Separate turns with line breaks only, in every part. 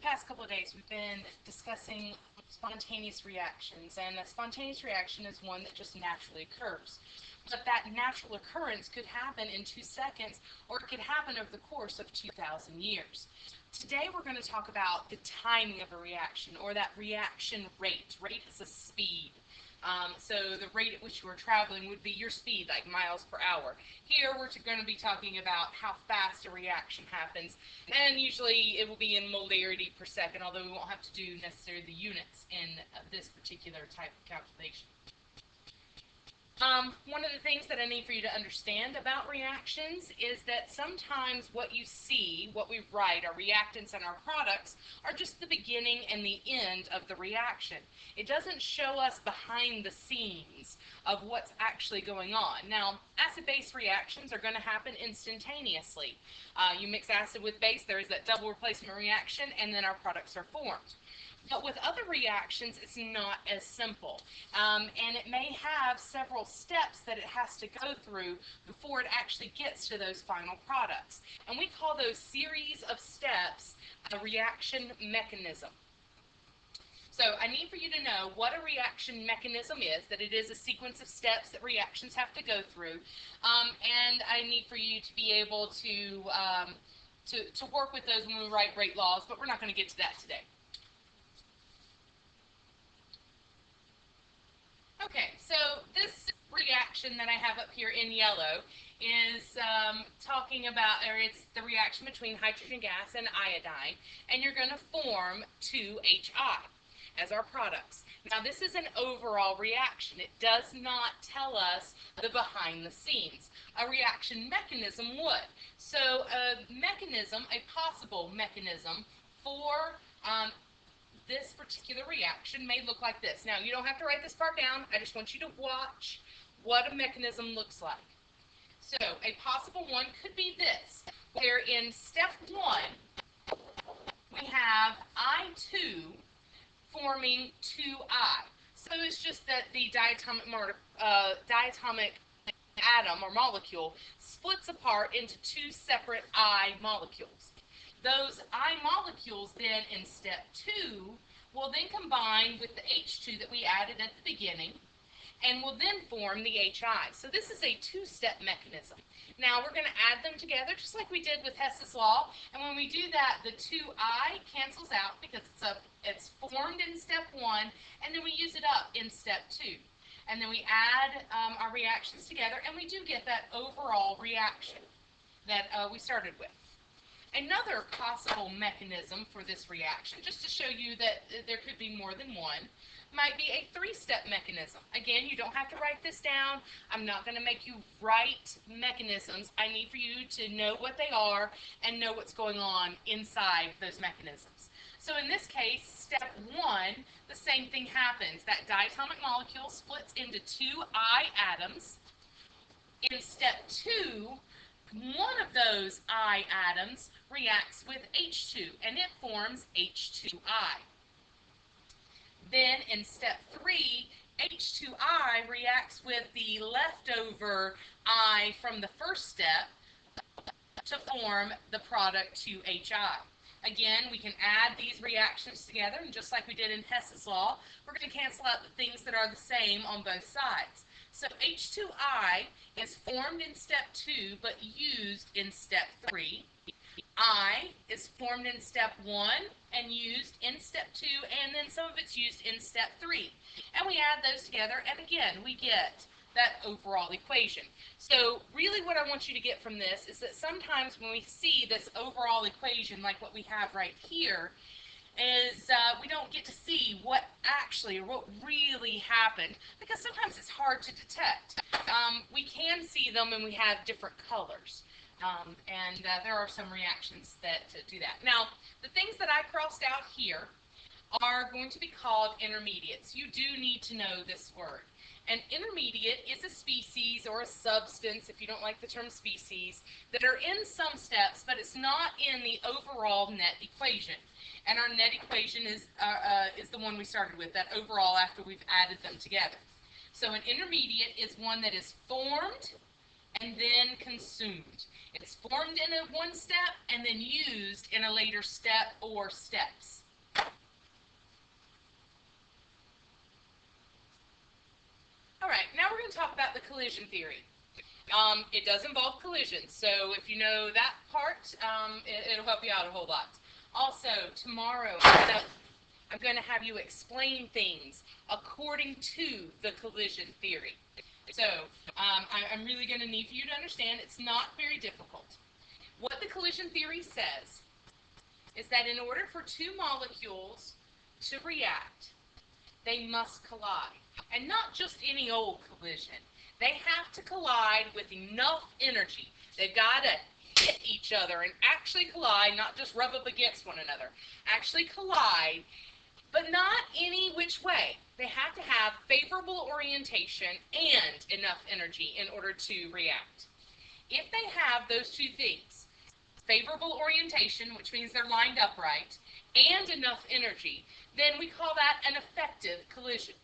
past couple of days, we've been discussing spontaneous reactions, and a spontaneous reaction is one that just naturally occurs. But that natural occurrence could happen in 2 seconds, or it could happen over the course of 2,000 years. Today we're going to talk about the timing of a reaction, or that reaction rate. Rate is a speed. So the rate at which you are traveling would be your speed, like miles per hour. Here we're going to be talking about how fast a reaction happens, and usually it will be in molarity per second, although we won't have to do necessarily the units in this particular type of calculation. One of the things that I need for you to understand about reactions is that sometimes what you see, what we write, our reactants and our products, are just the beginning and the end of the reaction. It doesn't show us behind the scenes of what's actually going on. Now, acid-base reactions are going to happen instantaneously. You mix acid with base, there is that double replacement reaction, and then our products are formed. But with other reactions, it's not as simple. And it may have several steps that it has to go through before it actually gets to those final products. And we call those series of steps a reaction mechanism. So I need for you to know what a reaction mechanism is, that it is a sequence of steps that reactions have to go through. And I need for you to be able to work with those when we write rate laws, but we're not going to get to that today. Okay, so this reaction that I have up here in yellow is talking about, or it's the reaction between hydrogen gas and iodine, and you're going to form 2HI as our products. Now, this is an overall reaction. It does not tell us the behind the scenes. A reaction mechanism would. So a mechanism, a possible mechanism for this particular reaction may look like this. Now, you don't have to write this part down. I just want you to watch what a mechanism looks like. So, a possible one could be this, where in step 1, we have I2 forming 2I. So, it's just that the diatomic atom or molecule splits apart into 2 separate I molecules. Those I molecules then in step 2 will then combine with the H2 that we added at the beginning and will then form the HI. So this is a 2-step mechanism. Now we're going to add them together just like we did with Hess's law, and when we do that the 2I cancels out because it's formed in step 1 and then we use it up in step 2. And then we add our reactions together and we do get that overall reaction that we started with. Another possible mechanism for this reaction, just to show you that there could be more than one, might be a 3-step mechanism. Again, you don't have to write this down. I'm not going to make you write mechanisms. I need for you to know what they are and know what's going on inside those mechanisms. So in this case, step 1, the same thing happens. That diatomic molecule splits into 2 I atoms. In step 2, one of those I atoms reacts with H2 and it forms H2I. Then in step 3, H2I reacts with the leftover I from the first step to form the product 2HI. Again, we can add these reactions together, and just like we did in Hess's law, we're going to cancel out the things that are the same on both sides. So H2I is formed in step 2 but used in step 3. I is formed in step 1 and used in step 2, and then some of it's used in step 3. And we add those together, and again, we get that overall equation. So really what I want you to get from this is that sometimes when we see this overall equation like what we have right here, is we don't get to see what actually or what really happened because sometimes it's hard to detect. We can see them and we have different colors. And there are some reactions that do that. Now, the things that I crossed out here are going to be called intermediates. You do need to know this word. An intermediate is a species or a substance, if you don't like the term species, that are in some steps, but it's not in the overall net equation. And our net equation is the one we started with, that overall after we've added them together. So an intermediate is one that is formed and then consumed. It's formed in one step and then used in a later step or steps. All right, now we're going to talk about the collision theory. It does involve collisions, so if you know that part, it'll help you out a whole lot. Also, tomorrow I'm going to have you explain things according to the collision theory. So I'm really going to need for you to understand it's not very difficult. What the collision theory says is that in order for two molecules to react, they must collide. And not just any old collision. They have to collide with enough energy. They've got to hit each other and actually collide, not just rub up against one another. Actually collide, but not any which way. They have to have favorable orientation and enough energy in order to react. If they have those two things, favorable orientation, which means they're lined upright, and enough energy, then we call that an effective collision.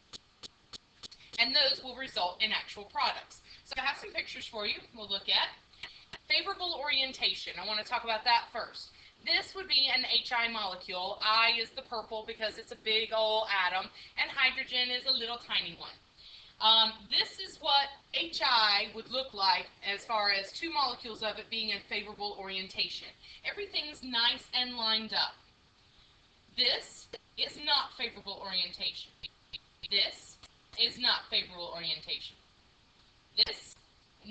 And those will result in actual products. So I have some pictures for you we'll look at. Favorable orientation, I want to talk about that first. This would be an HI molecule. I is the purple because it's a big old atom, and hydrogen is a little tiny one. This is what HI would look like as far as two molecules of it being in favorable orientation. Everything's nice and lined up. This is not favorable orientation. This is not favorable orientation. This,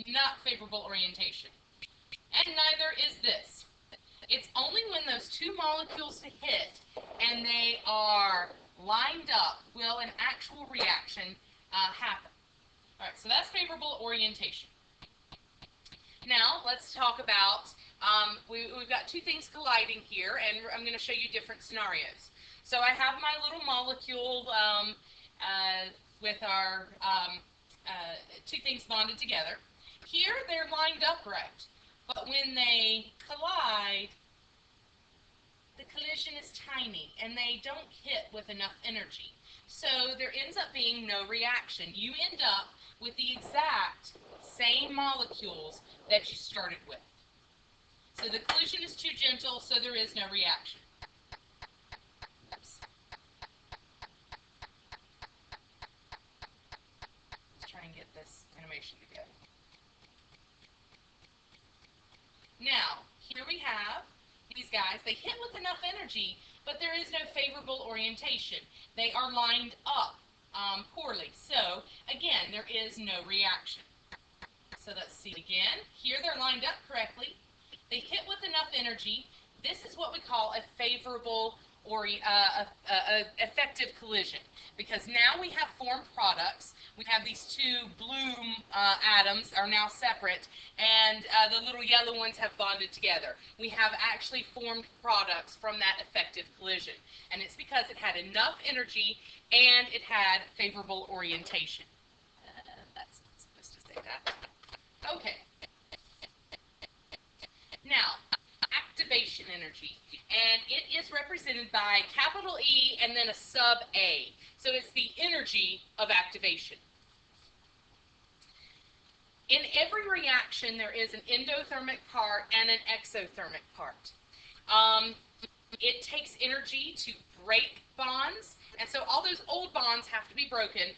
not favorable orientation. And neither is this. It's only when those two molecules hit and they are lined up will an actual reaction happen. All right, so that's favorable orientation. Now, let's talk about, we've got two things colliding here, and I'm going to show you different scenarios. So I have my little molecule with our two things bonded together. Here, they're lined upright, but when they collide, the collision is tiny, and they don't hit with enough energy. So there ends up being no reaction. You end up with the exact same molecules that you started with. So the collision is too gentle, so there is no reaction. Oops. Let's try and get this animation together. Now, here we have these guys. They hit with enough energy, but there is no favorable orientation. They are lined up poorly. So, again, there is no reaction. So let's see again. Here they're lined up correctly. They hit with enough energy. This is what we call a favorable or effective collision, because now we have formed products. We have these two blue atoms are now separate, and the little yellow ones have bonded together. We have actually formed products from that effective collision, and it's because it had enough energy and it had favorable orientation. That's not supposed to say that. Okay. Now, activation energy, and it is represented by capital E and then a sub A. So it's the energy of activation. In every reaction, there is an endothermic part and an exothermic part. It takes energy to break bonds, and so all those old bonds have to be broken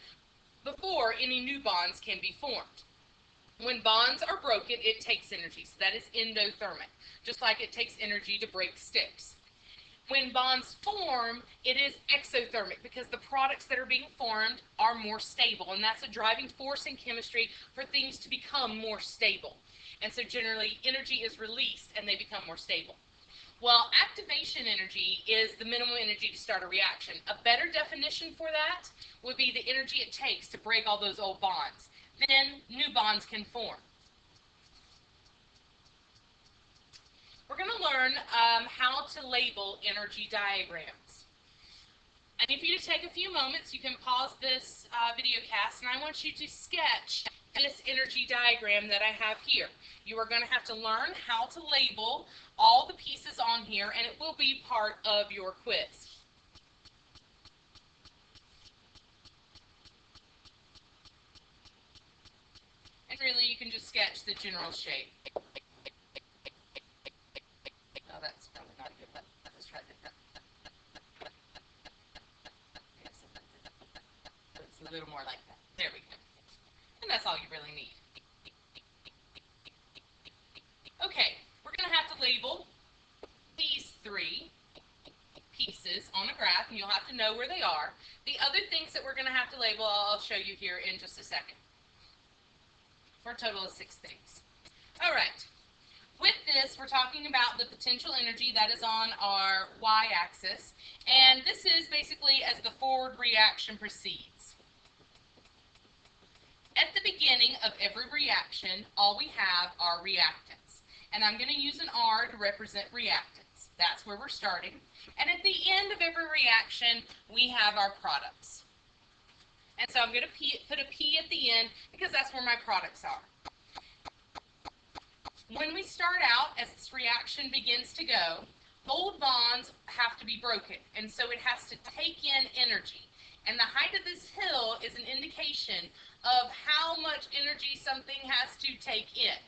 before any new bonds can be formed. When bonds are broken, it takes energy, so that is endothermic, just like it takes energy to break sticks. When bonds form, it is exothermic because the products that are being formed are more stable, and that's a driving force in chemistry for things to become more stable. And so generally, energy is released and they become more stable. Well, activation energy is the minimum energy to start a reaction. A better definition for that would be the energy it takes to break all those old bonds. Then new bonds can form. We're going to learn how to label energy diagrams. I need for you to take a few moments. You can pause this video cast, and I want you to sketch this energy diagram that I have here. You are going to have to learn how to label all the pieces on here, and it will be part of your quiz. And really, you can just sketch the general shape. little more like that. There we go. And that's all you really need. Okay, we're going to have to label these three pieces on a graph, and you'll have to know where they are. The other things that we're going to have to label, I'll show you here in just a second, for a total of 6 things. All right. With this, we're talking about the potential energy that is on our y-axis, and this is basically as the forward reaction proceeds. At the beginning of every reaction, all we have are reactants, and I'm going to use an R to represent reactants. That's where we're starting. And at the end of every reaction, we have our products. And so I'm going to put a P at the end because that's where my products are. When we start out, as this reaction begins to go, old bonds have to be broken, and so it has to take in energy. And the height of this hill is an indication of how much energy something has to take in.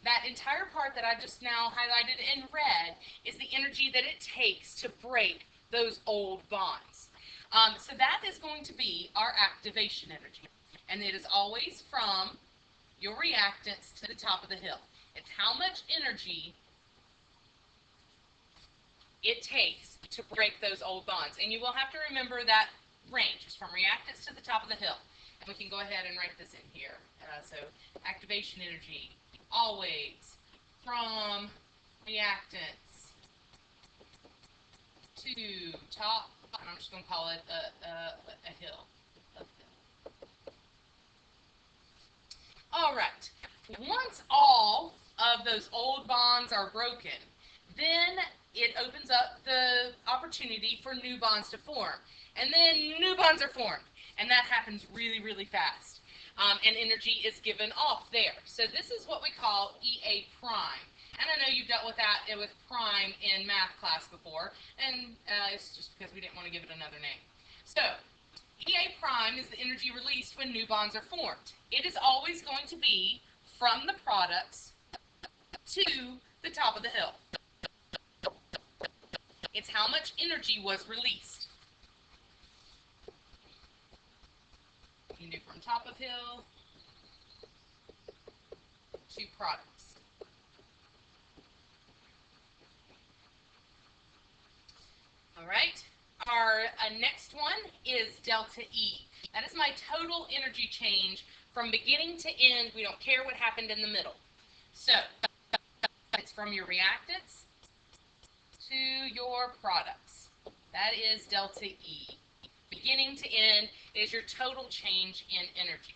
That entire part that I just now highlighted in red is the energy that it takes to break those old bonds. So that is going to be our activation energy. And it is always from your reactants to the top of the hill. It's how much energy it takes to break those old bonds. And you will have to remember that range. It's from reactants to the top of the hill. And we can go ahead and write this in here. So activation energy, always from reactants to top, and I'm just going to call it a hill. All right. Once all of those old bonds are broken, then it opens up the opportunity for new bonds to form. And then new bonds are formed. And that happens really, really fast. And energy is given off there. So this is what we call EA prime. And I know you've dealt with that with prime in math class before. And it's just because we didn't want to give it another name. So EA prime is the energy released when new bonds are formed. It is always going to be from the products to the top of the hill. It's how much energy was released. You can do from top of hill to products. All right. Our next one is delta E. That is my total energy change from beginning to end. We don't care what happened in the middle. So it's from your reactants to your products. That is delta E. Beginning to end is your total change in energy.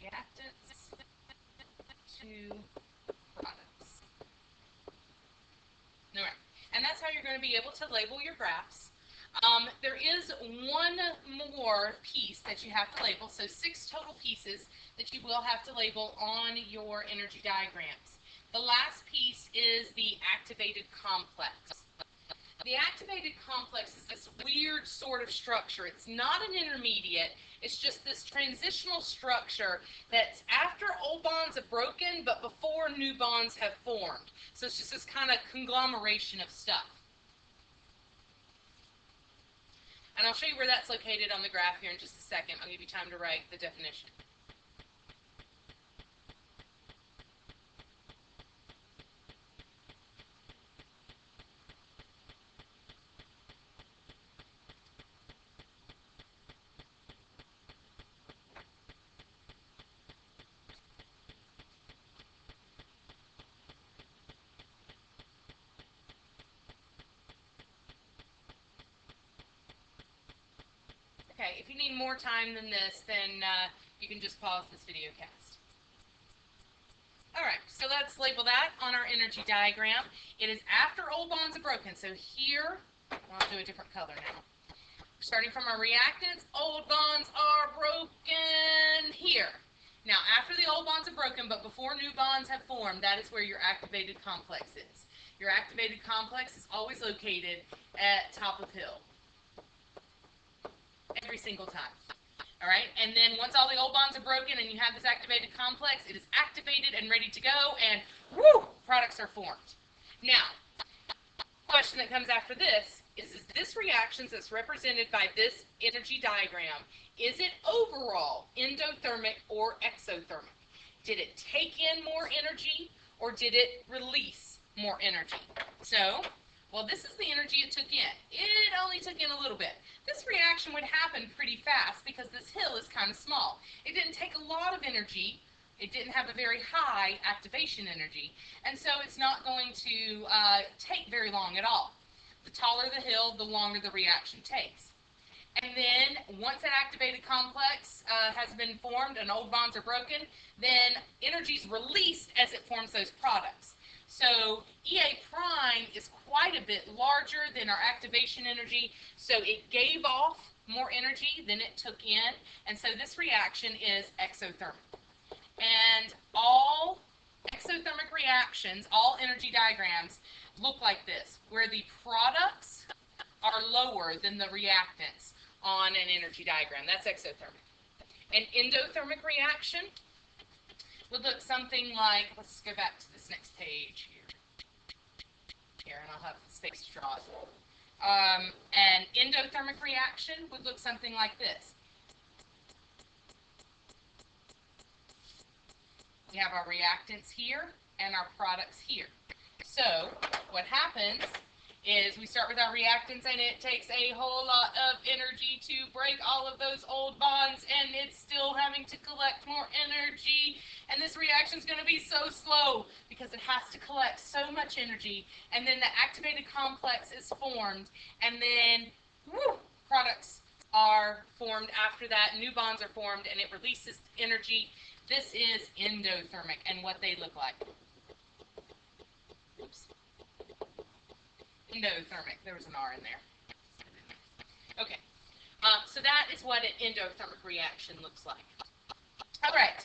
Reactants to products. All right. And that's how you're going to be able to label your graphs. There is one more piece that you have to label, so 6 total pieces that you will have to label on your energy diagrams. The last piece is the activated complex. The activated complex is this weird sort of structure. It's not an intermediate. It's just this transitional structure that's after old bonds have broken, but before new bonds have formed. So it's just this kind of conglomeration of stuff. And I'll show you where that's located on the graph here in just a second. I'll give you time to write the definition. Okay, if you need more time than this, then you can just pause this video cast. All right, so let's label that on our energy diagram. It is after old bonds are broken. So here, I'll do a different color now. Starting from our reactants, old bonds are broken here. Now, after the old bonds are broken, but before new bonds have formed, that is where your activated complex is. Your activated complex is always located at top of hill. Every single time. All right, and then once all the old bonds are broken and you have this activated complex, it is activated and ready to go, and woo, products are formed. Now, question that comes after this is this reaction that's represented by this energy diagram, is it overall endothermic or exothermic? Did it take in more energy or did it release more energy? So, well, this is the energy it took in. It only took in a little bit. This reaction would happen pretty fast because this hill is kind of small. It didn't take a lot of energy. It didn't have a very high activation energy, and so it's not going to take very long at all. The taller the hill, the longer the reaction takes. And then once that activated complex has been formed and old bonds are broken, then energy is released as it forms those products. So EA prime is quite a bit larger than our activation energy, so it gave off more energy than it took in, and so this reaction is exothermic. And all exothermic reactions, all energy diagrams, look like this, where the products are lower than the reactants on an energy diagram. That's exothermic. An endothermic reaction would look something like, let's go back to this next page here, and I'll have space to draw it. An endothermic reaction would look something like this. We have our reactants here and our products here. So what happens is we start with our reactants, and it takes a whole lot of energy to break all of those old bonds, and it's still having to collect more energy, and this reaction is going to be so slow because it has to collect so much energy, and then the activated complex is formed, and then products are formed after that, new bonds are formed, and it releases energy. This is endothermic and what they look like. Oops. Endothermic. There was an R in there. Okay. So that is what an endothermic reaction looks like. All right.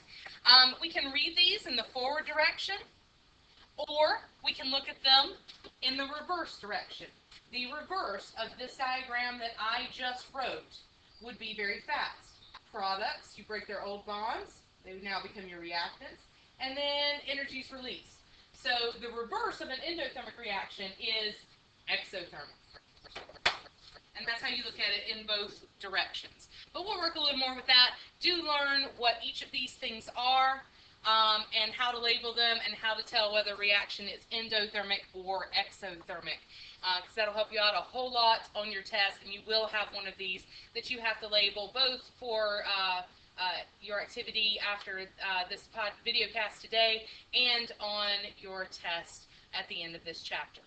We can read these in the forward direction, or we can look at them in the reverse direction. The reverse of this diagram that I just wrote would be very fast. Products, you break their old bonds. They now become your reactants, and then energy is released. So the reverse of an endothermic reaction is exothermic. And that's how you look at it in both directions. But we'll work a little more with that. Do learn what each of these things are, and how to label them, and how to tell whether a reaction is endothermic or exothermic. Because that'll help you out a whole lot on your test, and you will have one of these that you have to label both for your activity after this video cast today and on your test at the end of this chapter.